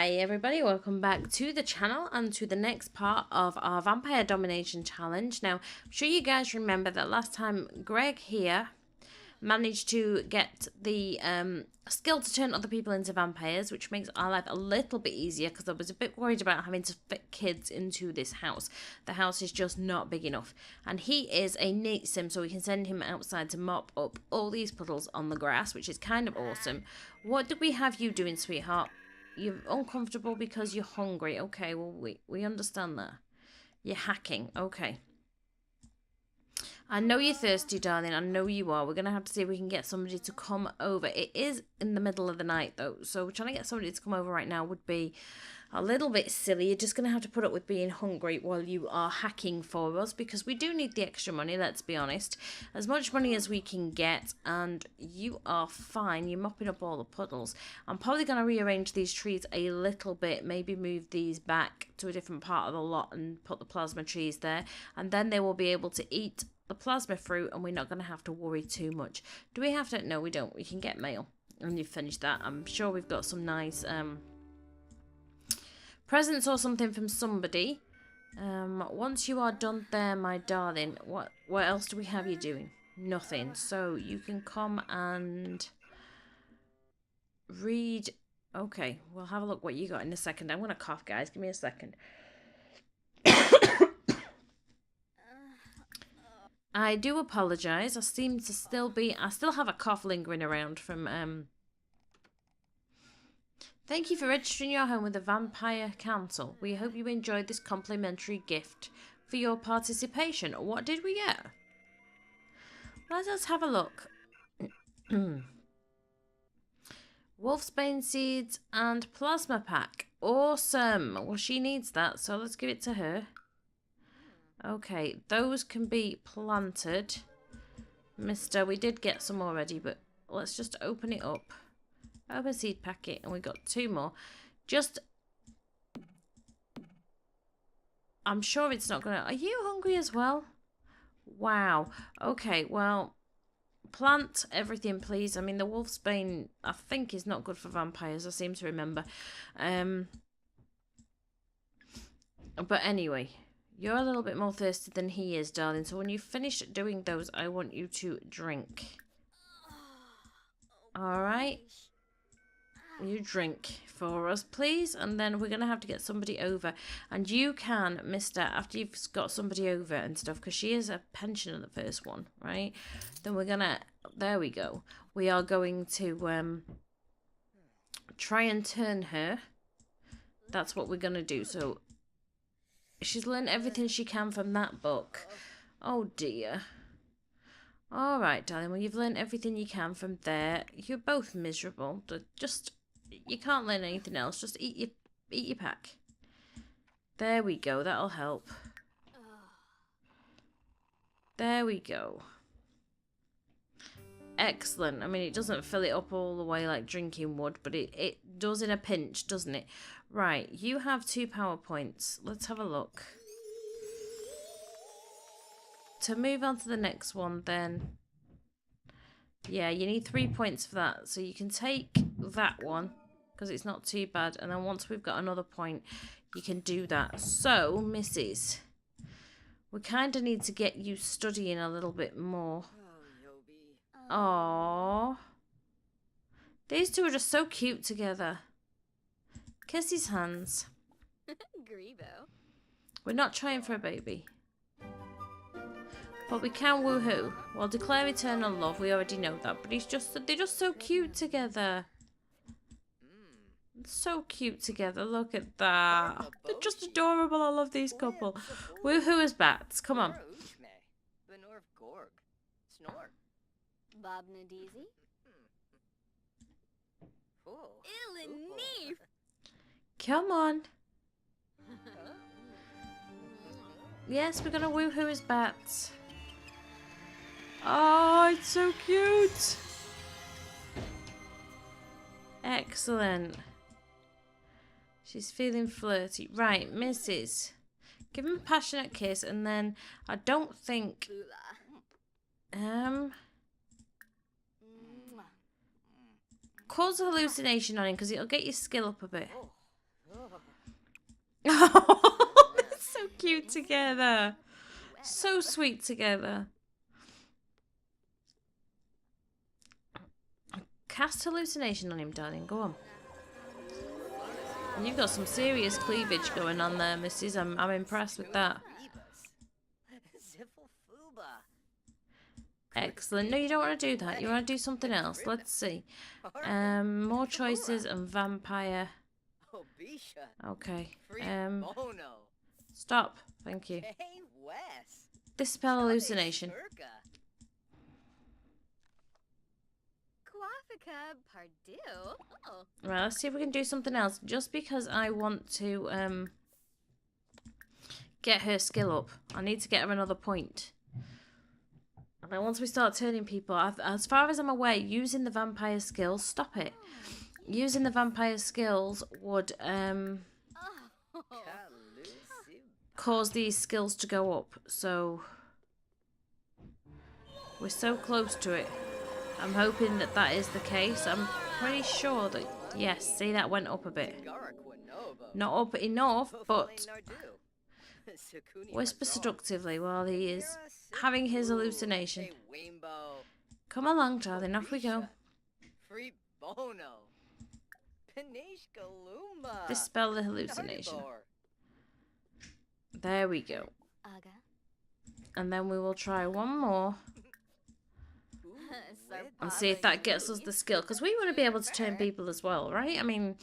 Hi everybody, welcome back to the channel and to the next part of our Vampire Domination Challenge. Now, I'm sure you guys remember that last time Greg here managed to get the skill to turn other people into vampires, which makes our life a little bit easier because I was a bit worried about having to fit kids into this house. The house is just not big enough. And he is a neat sim, so we can send him outside to mop up all these puddles on the grass, which is kind of awesome. What do we have you doing, sweetheart? You're uncomfortable because you're hungry. Okay, well, we understand that. You're hacking. Okay. I know you're thirsty, darling. I know you are. We're going to have to see if we can get somebody to come over. It is in the middle of the night, though. So trying to get somebody to come over right now would be a little bit silly. You're just going to have to put up with being hungry while you are hacking for us. Because we do need the extra money, let's be honest. As much money as we can get. And you are fine. You're mopping up all the puddles. I'm probably going to rearrange these trees a little bit. Maybe move these back to a different part of the lot and put the plasma trees there. And then they will be able to eat the plasma fruit and we're not going to have to worry too much. Do we have to? No, we don't. We can get mail. And you've finished that. I'm sure we've got some nice presents or something from somebody. Once you are done there, my darling, what else do we have you doing? Nothing. So you can come and read. Okay, we'll have a look what you got in a second. I'm going to cough, guys. Give me a second. I do apologise. I seem to still be... I still have a cough lingering around from... Thank you for registering your home with the Vampire Council. We hope you enjoyed this complimentary gift for your participation. What did we get? Let us have a look. Wolfsbane seeds and plasma pack. Awesome. Well, she needs that, so let's give it to her. Okay, those can be planted. Mister, we did get some already, but let's just open it up. Open seed packet, and we got 2 more. Just... I'm sure it's not gonna... Are you hungry as well? Wow. Okay, well... Plant everything, please. I mean, the wolfsbane, I think, is not good for vampires. I seem to remember. But anyway... You're a little bit more thirsty than he is, darling. So when you finish doing those, I want you to drink. Alright? You drink for us, please. And then we're going to have to get somebody over. And you can, mister, after you've got somebody over and stuff, because she is a pensioner, the first one, right? Then we're going to... There we go. We are going to try and turn her. That's what we're going to do. So... She's learned everything she can from that book. Oh dear. Alright, darling. Well, you've learned everything you can from there. You're both miserable. Just, you can't learn anything else. Just eat your pack. There we go. That'll help. There we go. Excellent. I mean, it doesn't fill it up all the way like drinking would, but it does in a pinch, doesn't it? Right, you have 2 power points. Let's have a look. To move on to the next one, then... Yeah, you need 3 points for that. So you can take that one, because it's not too bad. And then once we've got another point, you can do that. So, Mrs., we kind of need to get you studying a little bit more. Aww. These two are just so cute together. Kiss his hands. We're not trying for a baby. But we can woohoo. Well, declare eternal love. We already know that. But they're just so cute together. So cute together. Look at that. They're just adorable. I love these couple. Woohoo as bats. Come on. Come on. Yes, we're gonna woohoo as bats. Oh, it's so cute. Excellent. She's feeling flirty. Right, Mrs. Give him a passionate kiss, and then I don't think... Cause a hallucination on him, because it'll get your skill up a bit. Oh, they're so cute together. So sweet together. Cast hallucination on him, darling. Go on. You've got some serious cleavage going on there, missus. I'm impressed with that. Excellent. No, you don't want to do that. You want to do something else. Let's see. More choices and vampire. Okay. Stop. Thank you. Dispel hallucination. Right, let's see if we can do something else. Just because I want to get her skill up. I need to get her another point. And then once we start turning people, as far as I'm aware, using the vampire skills, stop it. Using the vampire skills would cause these skills to go up. So we're so close to it. I'm hoping that that is the case. I'm pretty sure that, yes, see, that went up a bit. Not up enough, but whisper seductively while he is having his hallucination. Come along, darling, off we go. Dispel the hallucination. There we go. And then we will try one more. And see if that gets us the skill. Because we want to be able to turn people as well, right? I mean,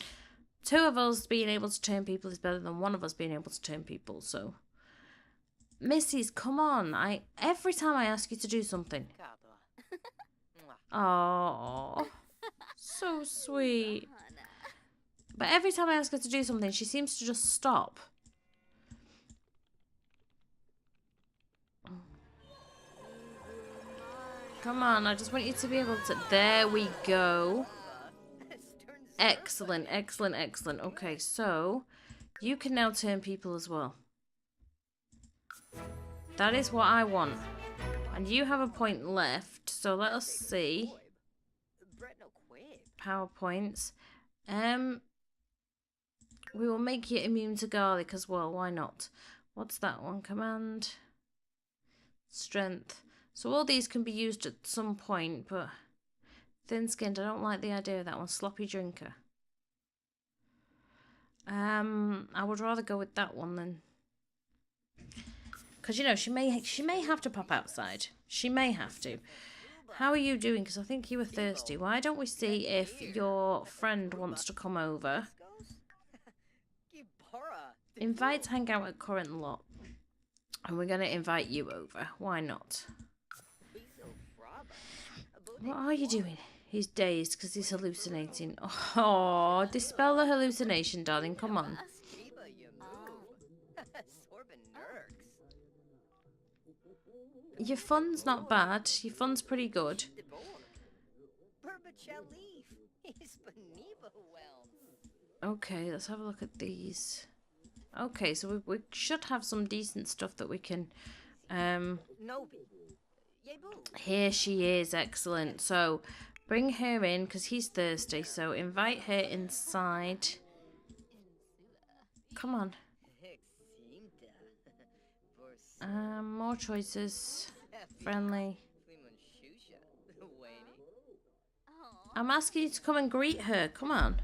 2 of us being able to turn people is better than 1 of us being able to turn people, so... Missy's, come on. Every time I ask you to do something. Oh, so sweet. But every time I ask her to do something, she seems to just stop. Come on, I just want you to be able to... There we go. Excellent, excellent, excellent. Okay, so you can now turn people as well. That is what I want. And you have a point left, so let us see. PowerPoints. We will make you immune to garlic as well, why not? What's that one? Command. Strength. So all these can be used at some point, but thin-skinned, I don't like the idea of that one. Sloppy drinker. I would rather go with that one then. Because, you know, she may have to pop outside. She may have to. How are you doing? Because I think you were thirsty. Why don't we see if your friend wants to come over? Invite to hang out at current lot. And we're going to invite you over. Why not? What are you doing? He's dazed because he's hallucinating. Oh, dispel the hallucination, darling. Come on. Your fun's not bad. Your fun's pretty good. Okay, let's have a look at these. Okay, so we should have some decent stuff that we can... Here she is, excellent. So, bring her in, because he's thirsty. So, invite her inside. Come on. More choices. Friendly. I'm asking you to come and greet her. Come on.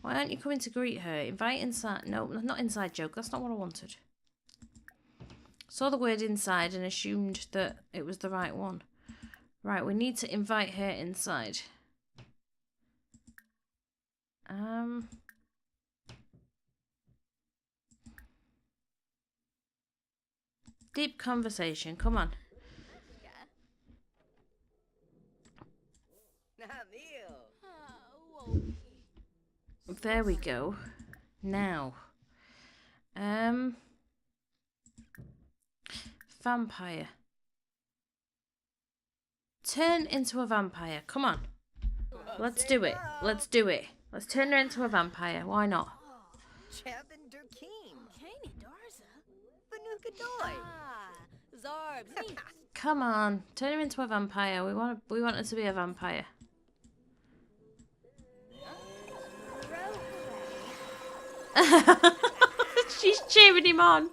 Why aren't you coming to greet her? Invite inside. No, not inside joke. That's not what I wanted. Saw the word inside and assumed that it was the right one. Right, we need to invite her inside. Deep conversation. Come on. There we go. Now. Vampire. Turn into a vampire. Come on. Let's do it. Let's do it. Let's turn her into a vampire. Why not? Come on. Turn her into a vampire. We want her to be a vampire. She's cheering him on.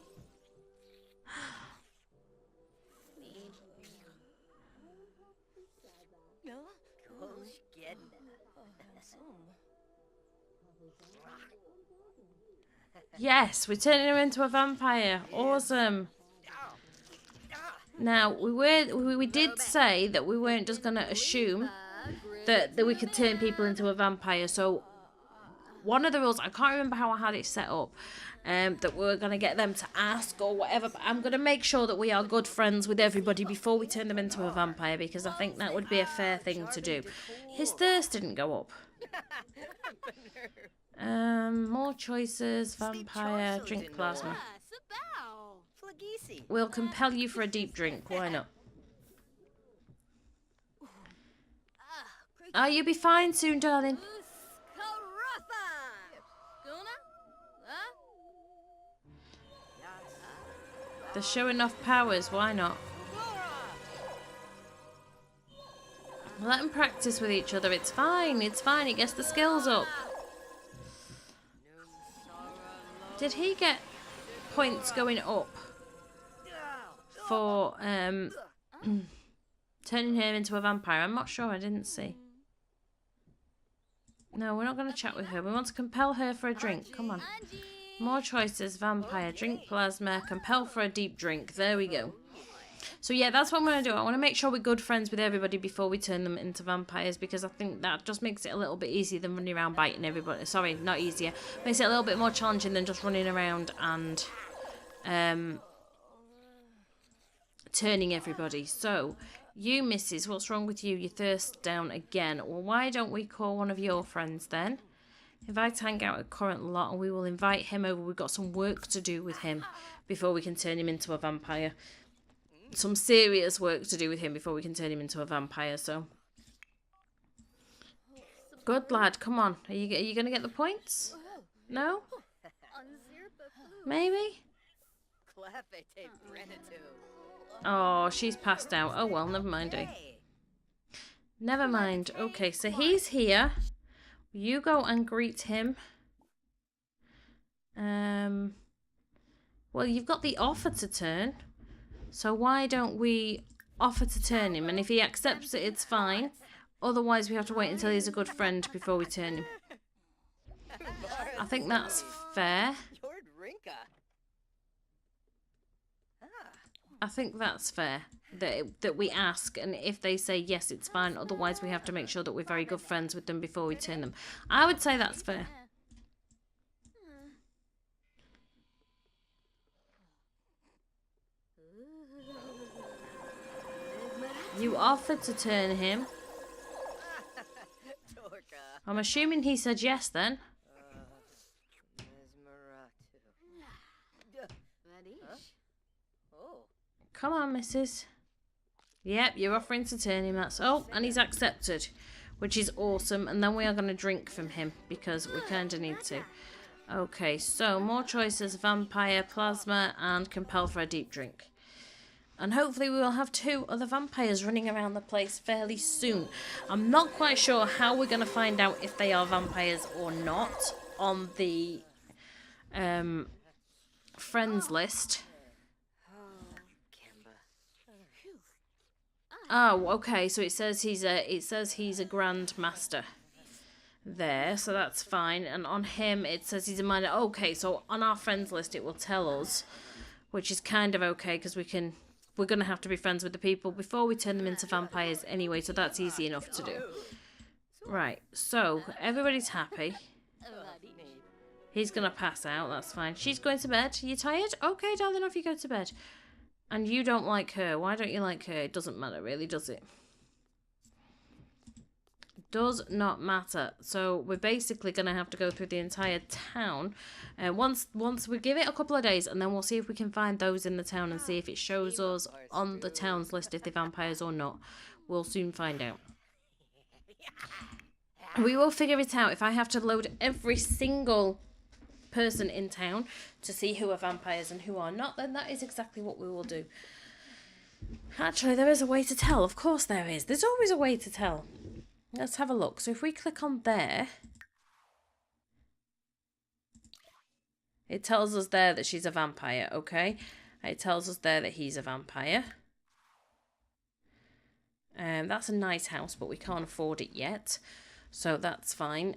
Yes, we're turning him into a vampire. Awesome. Now, we did say that we weren't just going to assume that we could turn people into a vampire. So, one of the rules, I can't remember how I had it set up, that we were going to get them to ask or whatever. But I'm going to make sure that we are good friends with everybody before we turn them into a vampire, because I think that would be a fair thing to do. His thirst didn't go up. More choices, vampire, drink plasma. We'll compel you for a deep drink, why not? Oh, you'll be fine soon, darling. They're showing off powers, why not? Let them practice with each other, it's fine, it gets the skills up. Did he get points going up for turning him into a vampire? I'm not sure, I didn't see. No, we're not going to chat with her. We want to compel her for a drink. Come on. More choices, vampire, drink plasma, compel for a deep drink. There we go. So yeah, that's what I'm going to do. I want to make sure we're good friends with everybody before we turn them into vampires, because I think that just makes it a little bit easier than running around biting everybody. Sorry, not easier. Makes it a little bit more challenging than just running around and turning everybody. So, you missus, what's wrong with you? Your thirst down again. Well, why don't we call one of your friends then? Invite hang out at current lot, and we will invite him over. We've got some work to do with him before we can turn him into a vampire. Some serious work to do with him before we can turn him into a vampire, so. Good lad, come on. Are you going to get the points? No? Maybe? Oh, she's passed out. Oh well, never mind, eh? Never mind. Okay, so he's here. You go and greet him. Well, you've got the offer to turn. So why don't we offer to turn him? And if he accepts it, it's fine. Otherwise, we have to wait until he's a good friend before we turn him. I think that's fair. I think that's fair. That we ask, and if they say yes, it's fine. Otherwise, we have to make sure that we're very good friends with them before we turn them. I would say that's fair. You offered to turn him. I'm assuming he said yes then. Come on, missus. Yep, you're offering to turn him. That's and he's accepted, which is awesome. And then we are going to drink from him because we kind of need to. Okay, so more choices: vampire, plasma, and compel for a deep drink. And hopefully we will have 2 other vampires running around the place fairly soon. I'm not quite sure how we're going to find out if they are vampires or not on the friends list. Oh, okay. So it says he's a Grand Master there, so that's fine. And on him it says he's a minor. Okay, so on our friends list it will tell us, which is kind of okay because we're going to have to be friends with the people before we turn them into vampires anyway, so that's easy enough to do. Right, so everybody's happy. He's going to pass out, that's fine. She's going to bed. Are you tired? Okay, darling, off you go to bed. And you don't like her. Why don't you like her? It doesn't matter, really, does it? Does not matter. So we're basically going to have to go through the entire town. Once we give it a couple of days, and then we'll see if we can find those in the town and see if it shows us on the town's list if they're vampires or not. We'll soon find out. We will figure it out. If I have to load every single person in town to see who are vampires and who are not, then that is exactly what we will do. Actually, there is a way to tell. Of course there is. There's always a way to tell. Let's have a look. So if we click on there, It tells us there that she's a vampire, okay? It tells us there that he's a vampire. That's a nice house, but we can't afford it yet. So that's fine.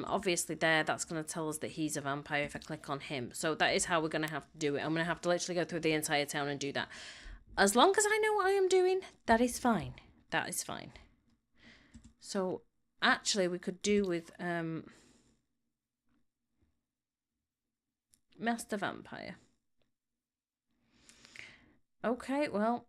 Obviously there, that's going to tell us that he's a vampire if I click on him. So that is how we're going to have to do it. I'm going to have to literally go through the entire town and do that. As long as I know what I am doing, that is fine. That is fine. So actually we could do with Master Vampire. Okay, well.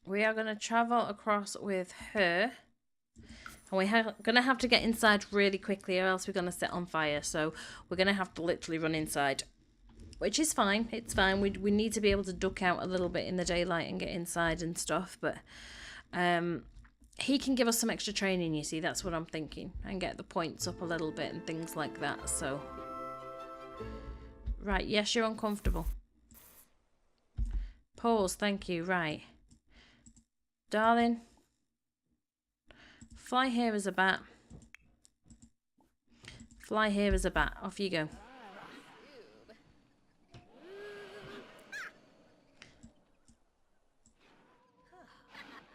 We are going to travel across with her. And we're going to have to get inside really quickly or else we're going to set on fire. So we're going to have to literally run inside. Which is fine. It's fine. We need to be able to duck out a little bit in the daylight and get inside and stuff. But he can give us some extra training, you see. That's what I'm thinking. And get the points up a little bit and things like that. So. Right. Yes, you're uncomfortable. Pause. Thank you. Right. Darling, fly here as a bat. Fly here as a bat. Off you go.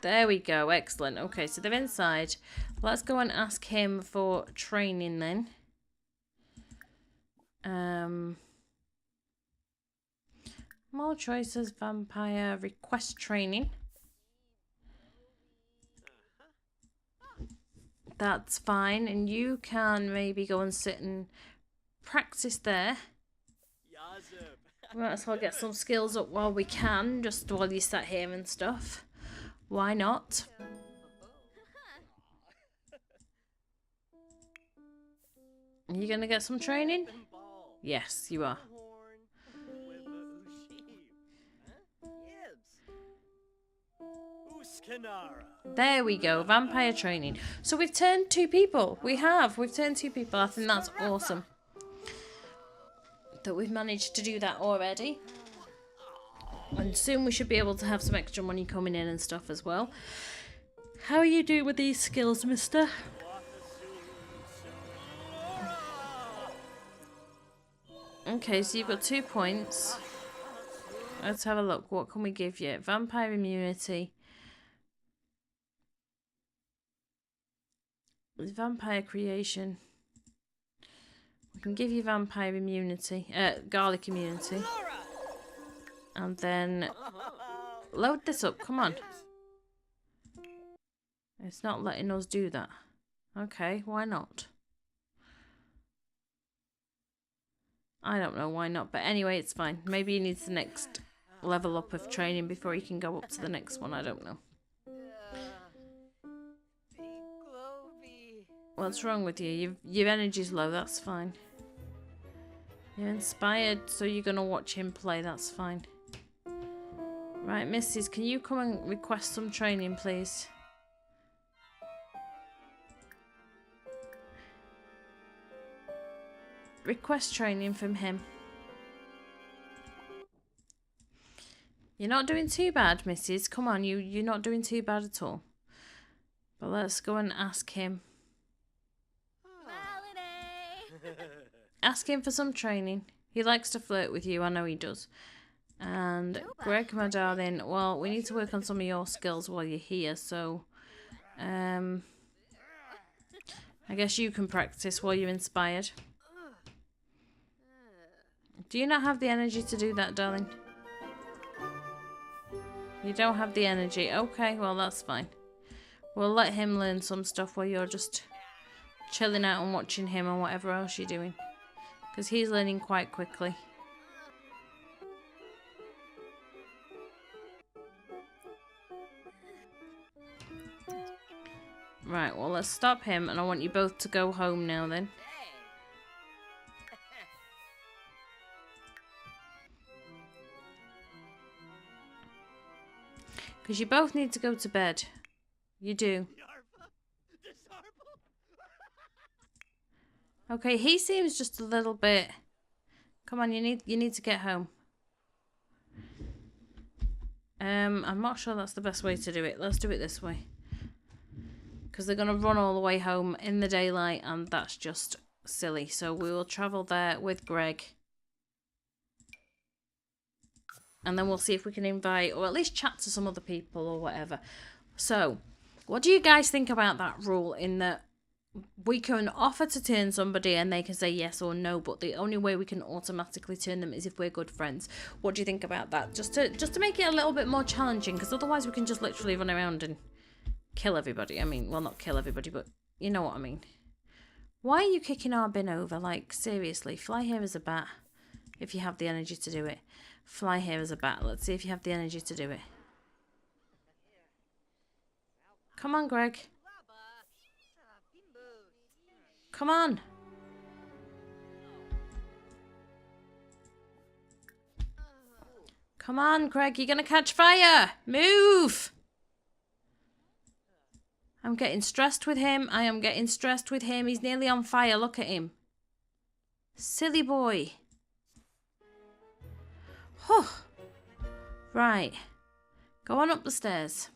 There we go. Excellent. Okay, so they're inside. Let's go and ask him for training then. More choices. Vampire. Request training. That's fine, and you can maybe go and sit and practice there. Might as well get some skills up while we can, just while you sat here and stuff. Why not? Are you gonna get some training? Yes, you are. There we go, vampire training. So we've turned 2 people. We've turned 2 people. I think that's awesome that we've managed to do that already. And soon we should be able to have some extra money coming in and stuff as well. How are you doing with these skills, mister? Okay, so you've got 2 points. Let's have a look. What can we give you? Vampire immunity. Vampire creation. We can give you vampire immunity, garlic immunity. And then load this up, come on. It's not letting us do that. Okay, why not? I don't know why not, but anyway, it's fine. Maybe he needs the next level up of training before he can go up to the next one, I don't know. What's wrong with you? Your energy's low, that's fine. You're inspired, so you're going to watch him play, that's fine. Right, Mrs., can you come and request some training, please? Request training from him. You're not doing too bad, Mrs. Come on, you're not doing too bad at all. But let's go and ask him. Ask him for some training. He likes to flirt with you, I know he does. And Greg, my darling, well, we need to work on some of your skills while you're here, so I guess you can practice while you're inspired. Do you not have the energy to do that, darling? You don't have the energy. Okay, well, that's fine. We'll let him learn some stuff while you're just chilling out and watching him and whatever else you're doing. Because he's learning quite quickly. Right, well, let's stop him, and I want you both to go home now then. Because you both need to go to bed. You do. Okay, he seems just a little bit... Come on, you need to get home. I'm not sure that's the best way to do it. Let's do it this way. because they're going to run all the way home in the daylight, and that's just silly. So we will travel there with Greg. And then we'll see if we can invite, or at least chat to some other people or whatever. So, what do you guys think about that rule, in that we can offer to turn somebody and they can say yes or no, but the only way we can automatically turn them is if we're good friends? What do you think about that? Just to make it a little bit more challenging, because otherwise we can just literally run around and kill everybody. I mean, well, not kill everybody, but you know what I mean. Why are you kicking our bin over? Like, seriously, fly here as a bat if you have the energy to do it. Fly here as a bat. Let's see if you have the energy to do it. Come on, Greg. Come on. Come on, Greg. You're going to catch fire. Move. I'm getting stressed with him. I am getting stressed with him. He's nearly on fire. Look at him. Silly boy. Whew. Right. Go on up the stairs.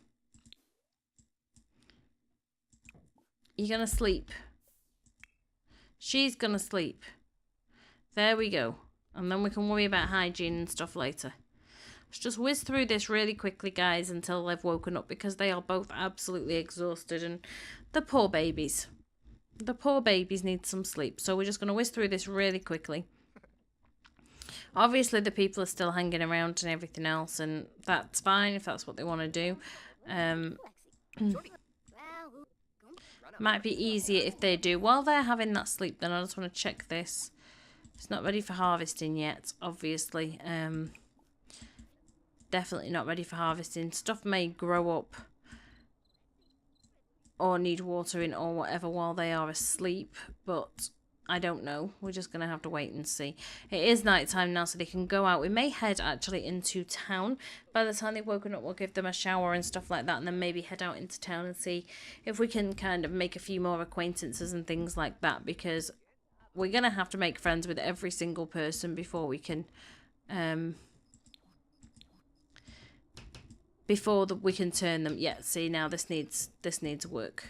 You're going to sleep. She's going to sleep. There we go. And then we can worry about hygiene and stuff later. Let's just whiz through this really quickly, guys, until they've woken up, because they are both absolutely exhausted. And the poor babies. The poor babies need some sleep. So we're just going to whiz through this really quickly. Obviously, the people are still hanging around and everything else, and that's fine if that's what they want to do. Might be easier if they do. While they're having that sleep, then I just want to check this. It's not ready for harvesting yet, obviously. Definitely not ready for harvesting. Stuff may grow up or need watering or whatever while they are asleep, but I don't know. We're just going to have to wait and see. It is night time now, so they can go out. We may head actually into town. By the time they've woken up, we'll give them a shower and stuff like that, and then maybe head out into town and see if we can kind of make a few more acquaintances and things like that, because we're going to have to make friends with every single person before we can we can turn them. Yeah, see, now this needs work.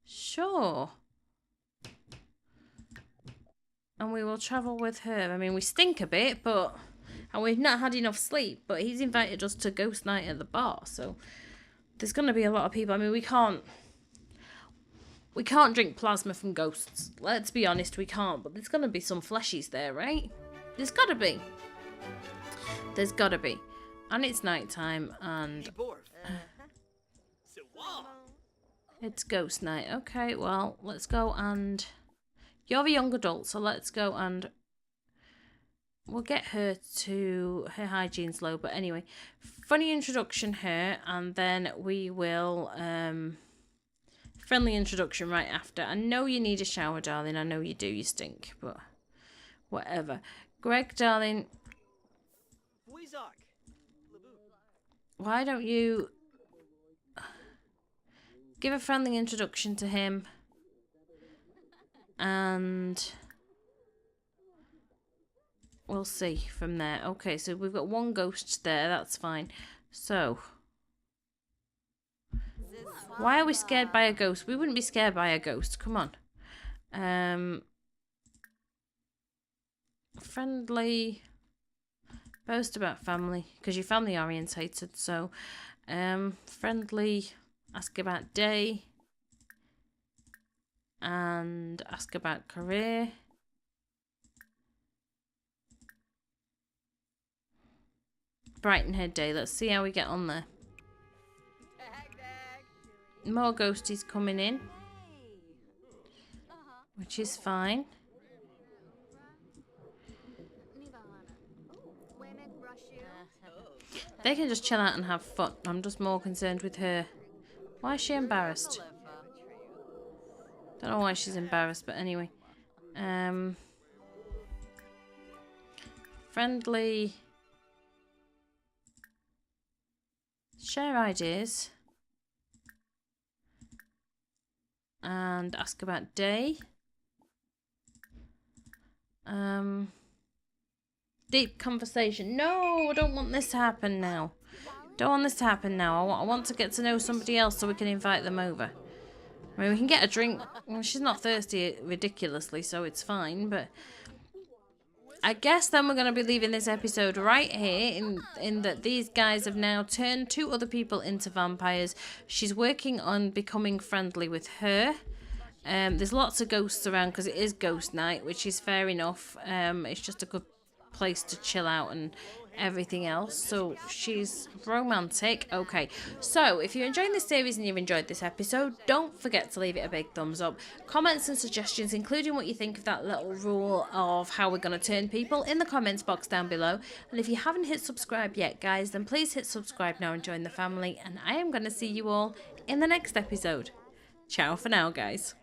Sure. And we will travel with her. I mean, we stink a bit, but... And we've not had enough sleep, but he's invited us to ghost night at the bar, so... There's going to be a lot of people. I mean, we can't drink plasma from ghosts. Let's be honest, we can't. But there's going to be some fleshies there, right? There's got to be. There's got to be. And it's night time, and... It's ghost night. Okay, well, let's go and... You're a young adult, so let's go and... We'll get her to... Her hygiene's low, but anyway. Funny introduction her, and then we will... Friendly introduction right after. I know you need a shower, darling. I know you do. You stink, but... Whatever. Greg, darling... Why don't you... Give a friendly introduction to him. And... We'll see from there. Okay, so we've got one ghost there. That's fine. So... Why are we scared by a ghost? We wouldn't be scared by a ghost. Come on. Friendly. Boast about family. Because you're family orientated. So, friendly. Ask about day. And ask about career. Brighten her day. Let's see how we get on there. More ghosties coming in. Which is fine. They can just chill out and have fun. I'm just more concerned with her. Why is she embarrassed? Don't know why she's embarrassed, but anyway. Friendly. Share ideas. And ask about day. deep conversation. No, I don't want this to happen now. Don't want this to happen now. I want to get to know somebody else so we can invite them over. I mean, we can get a drink. Well, she's not thirsty ridiculously, so it's fine, but I guess then we're going to be leaving this episode right here in that these guys have now turned 2 other people into vampires. She's working on becoming friendly with her. There's lots of ghosts around because it is ghost night, which is fair enough. It's just a good place to chill out and everything else. So she's romantic. Okay, so if you're enjoying this series and you've enjoyed this episode, don't forget to leave it a big thumbs up. Comments and suggestions, including what you think of that little rule of how we're going to turn people, in the comments box down below. And if you haven't hit subscribe yet, guys, then please hit subscribe now and join the family. And I am going to see you all in the next episode. Ciao for now, guys.